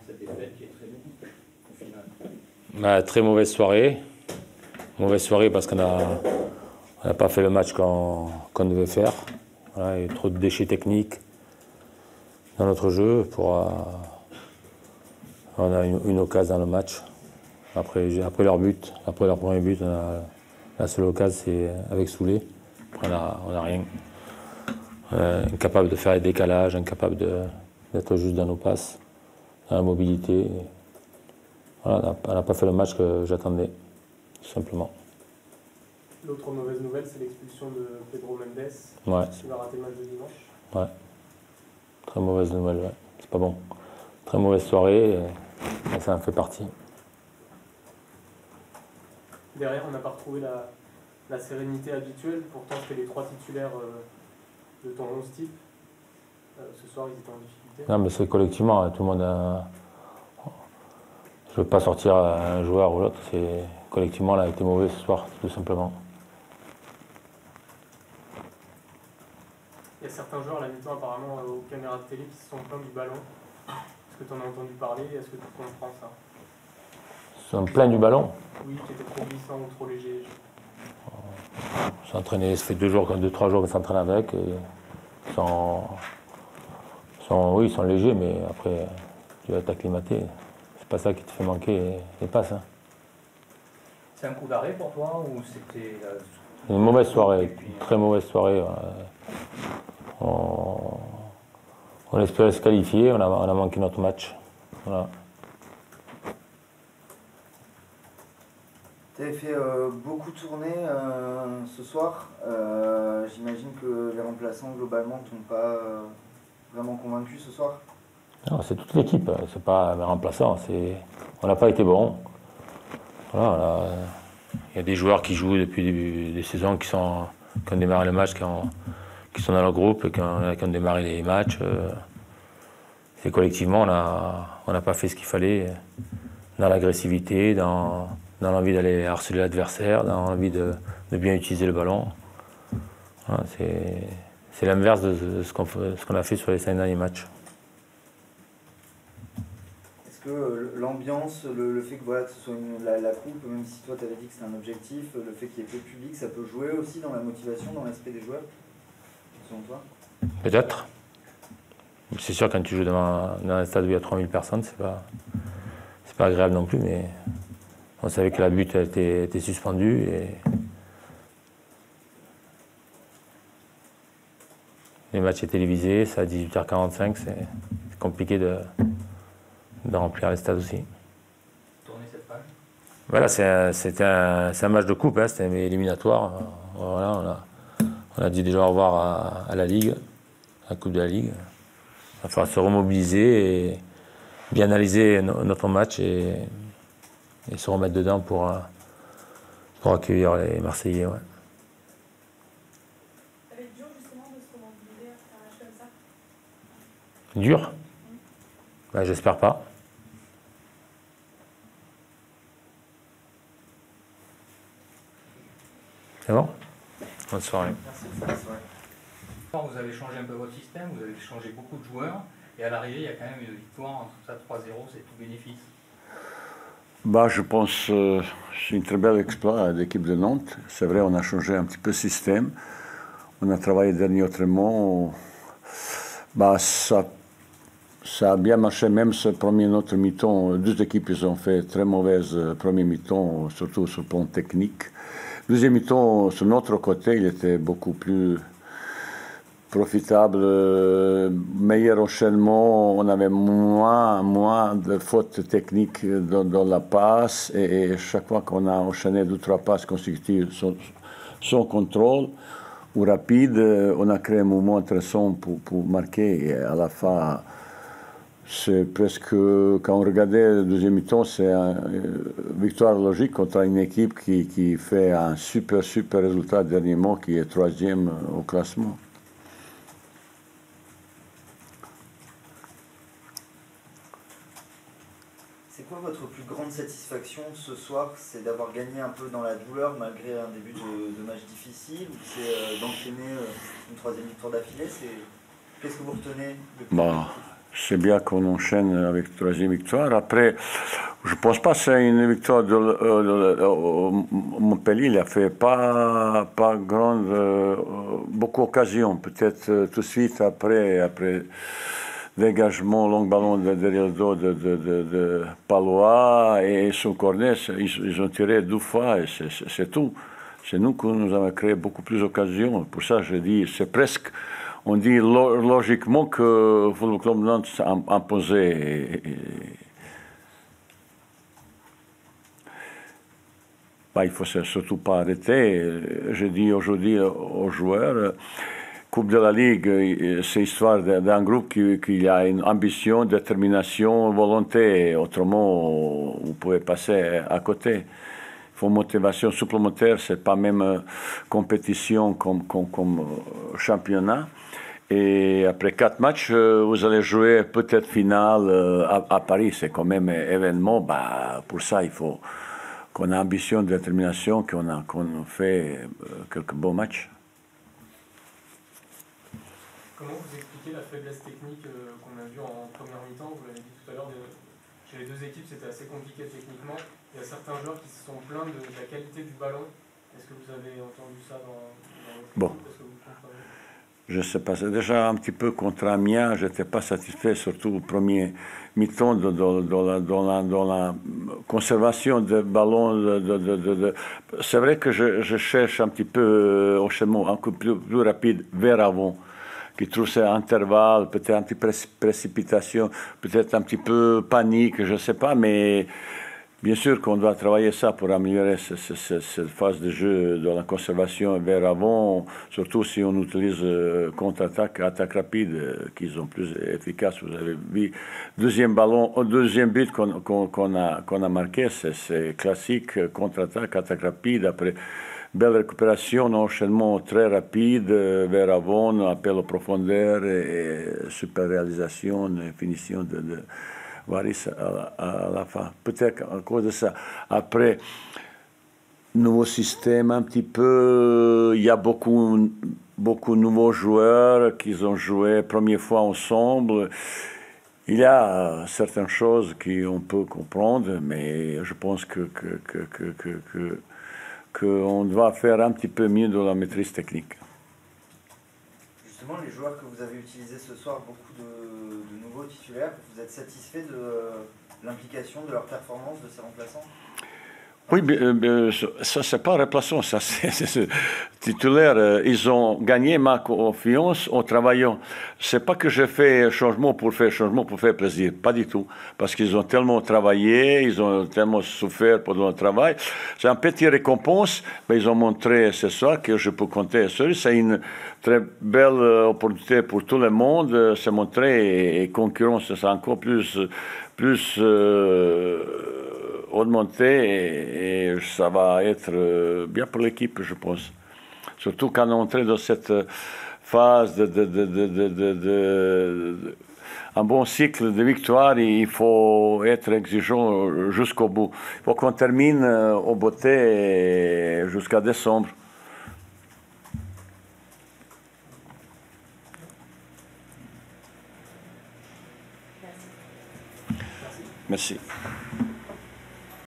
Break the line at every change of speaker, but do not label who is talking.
cette défaite qui est très lourde au final?
Très mauvaise soirée. Mauvaise soirée parce qu'on n'a pas fait le match qu'on devait faire. Voilà, il y a trop de déchets techniques dans notre jeu. On a une occasion dans le match. Après leur but, après leur premier but, la seule occasion c'est avec Soulé. Après on a rien. Incapable de faire les décalages, incapable d'être juste dans nos passes, dans la mobilité. Voilà, on n'a pas fait le match que j'attendais, tout simplement.
L'autre mauvaise nouvelle, c'est l'expulsion de Pedro Mendes.
Ouais.
Il va rater le match de dimanche.
Ouais. Très mauvaise nouvelle, ouais. C'est pas bon. Très mauvaise soirée, et ça en fait partie.
Derrière, on n'a pas retrouvé la sérénité habituelle. Pourtant, c'était les 3 titulaires de ton 11 type. Ce soir, ils étaient en difficulté.
Non, mais c'est collectivement, tout le monde a... Je ne veux pas sortir un joueur ou l'autre, c'est collectivement, là, a été mauvais ce soir, tout simplement.
Il y a certains joueurs à la mi-temps, apparemment, aux caméras de télé, qui se sont plaints du ballon. Est-ce que tu en as entendu parler? Est-ce que tu comprends ça?
Ils sont pleins du ballon.
Oui, qui était trop glissant ou trop léger.
S'entraîner, ça fait 2-3 jours qu'on s'entraîne avec. Et oui, ils sont légers, mais après, tu vas t'acclimater. C'est pas ça qui te fait manquer les passes. Hein.
C'est un coup d'arrêt pour toi ou c'était...
Une mauvaise soirée, très mauvaise soirée. On espérait se qualifier, on a manqué notre match. Voilà.
Tu avais fait beaucoup tourner ce soir. J'imagine que les remplaçants, globalement, ne t'ont pas vraiment convaincu ce soir.
C'est toute l'équipe, c'est pas mes remplaçants. On n'a pas été bon. Voilà, il y a des joueurs qui jouent depuis des saisons qui ont démarré le match, qui sont dans le groupe et qui ont démarré les matchs. Et collectivement, on n'a pas fait ce qu'il fallait dans l'agressivité, dans l'envie d'aller harceler l'adversaire, dans l'envie de bien utiliser le ballon. Voilà, c'est l'inverse de ce qu'on a fait sur les 5 derniers matchs.
Est-ce que l'ambiance, le fait que, voilà, que ce soit la coupe, même si toi tu avais dit que c'était un objectif, le fait qu'il y ait peu de public, ça peut jouer aussi dans la motivation, dans l'esprit des joueurs, selon toi?
Peut-être. C'est sûr, quand tu joues dans un stade où il y a 3000 personnes, c'est pas agréable non plus, mais on savait que la butte était suspendue. Et les matchs étaient télévisés, c'est à 18h45, c'est compliqué de remplir les stades aussi.
Tourner cette page.
Voilà, c'est un match de coupe, hein, c'était un éliminatoire. Voilà, on a dit déjà au revoir à la Ligue, à la Coupe de la Ligue. Il va falloir se remobiliser et bien analyser notre match et se remettre dedans pour accueillir les Marseillais. Ouais.
Ça va être dur justement de se remobiliser après un match comme ça?
Dur? J'espère pas. C'est bon? Bonne soirée.
Merci.
Vous avez changé un peu votre système, vous avez changé beaucoup de joueurs, et à l'arrivée, il y a quand même une victoire, tout ça 3-0, c'est tout bénéfice.
Je pense que c'est un très bel exploit de l'équipe de Nantes. C'est vrai, on a changé un petit peu le système. On a travaillé dernier autrement. Ça a bien marché, même ce premier notre mi-temps. 2 équipes ils ont fait très mauvaise premier mi-temps, surtout sur le plan technique. Deuxième mi-temps, sur notre côté, il était beaucoup plus profitable, meilleur enchaînement, on avait moins de fautes techniques dans la passe et chaque fois qu'on a enchaîné 2-3 passes consécutives sans contrôle ou rapide, on a créé un moment intéressant pour marquer et à la fin c'est presque, quand on regardait le deuxième mi-temps, c'est une victoire logique contre une équipe qui fait un super résultat dernièrement, qui est 3e au classement.
C'est quoi votre plus grande satisfaction ce soir? C'est d'avoir gagné un peu dans la douleur malgré un début de match difficile, ou c'est d'enchaîner une 3e victoire d'affilée? Qu'est-ce que vous retenez de plus positif?
c'est bien qu'on enchaîne avec la troisième victoire. Après, je ne pense pas que c'est une victoire de Montpellier. Il a fait pas beaucoup d'occasions. Peut-être tout de suite après dégagement, long ballon derrière le dos de Palois et son cornet, ils ont tiré 2 fois et c'est tout. C'est nous qui nous avons créé beaucoup plus d'occasions. Pour ça, je dis, c'est presque, on dit logiquement que le Football Club Nantes a imposé. Il ne faut surtout pas arrêter. Je dis aujourd'hui aux joueurs, Coupe de la Ligue, c'est l'histoire d'un groupe qui a une ambition, détermination, volonté. Autrement, vous pouvez passer à côté. Il faut une motivation supplémentaire, ce n'est pas même compétition comme championnat. Et après 4 matchs, vous allez jouer peut-être finale à Paris. C'est quand même un événement. Pour ça, il faut qu'on ait ambition, détermination, qu'on fait quelques beaux matchs.
Comment vous expliquez la faiblesse technique qu'on a vue en première mi-temps? Vous l'avez dit tout à l'heure, chez les 2 équipes, c'était assez compliqué techniquement. Il y a certains joueurs qui se sont plaints de la qualité du ballon. Est-ce que vous avez entendu ça dans votre équipe? Est-ce que vous comprenez?
Je ne sais pas. Déjà un petit peu contre Amiens, je n'étais pas satisfait, surtout au premier mi-temps, dans la conservation de ballon. C'est vrai que je cherche un petit peu enchaînement encore plus rapide vers avant, qui trouve ces intervalles, peut-être un petit peu précipitation, peut-être un petit peu panique, je ne sais pas, mais bien sûr qu'on doit travailler ça pour améliorer cette phase de jeu de la conservation vers avant, surtout si on utilise contre-attaque, attaque rapide, qui sont plus efficaces. Vous avez vu, deuxième but qu'on a marqué, c'est classique, contre-attaque, attaque rapide, après belle récupération, enchaînement très rapide vers avant, appel aux profondeurs et super réalisation, finition de Varis à la fin. Peut-être à cause de ça. Après, nouveau système un petit peu, il y a beaucoup de nouveaux joueurs qui ont joué première fois ensemble. Il y a certaines choses qu'on peut comprendre, mais je pense qu'on doit faire un petit peu mieux de la maîtrise technique.
Justement, les joueurs que vous avez utilisés ce soir, beaucoup de nouveaux titulaires, vous êtes satisfait de l'implication, de leur performance, de ces remplaçants?
Oui, ça c'est pas remplaçant, ça c'est titulaire. Ils ont gagné ma confiance en travaillant. C'est pas que j'ai fait changement pour faire plaisir, pas du tout. Parce qu'ils ont tellement travaillé, ils ont tellement souffert pendant le travail. C'est une petite récompense, mais ils ont montré ce soir que je peux compter sur eux. C'est une très belle opportunité pour tout le monde. C'est montré et concurrence, c'est encore plus augmenter et ça va être bien pour l'équipe, je pense. Surtout quand on est entré dans cette phase un bon cycle de victoire, il faut être exigeant jusqu'au bout. Il faut qu'on termine au beauté jusqu'à décembre. Merci.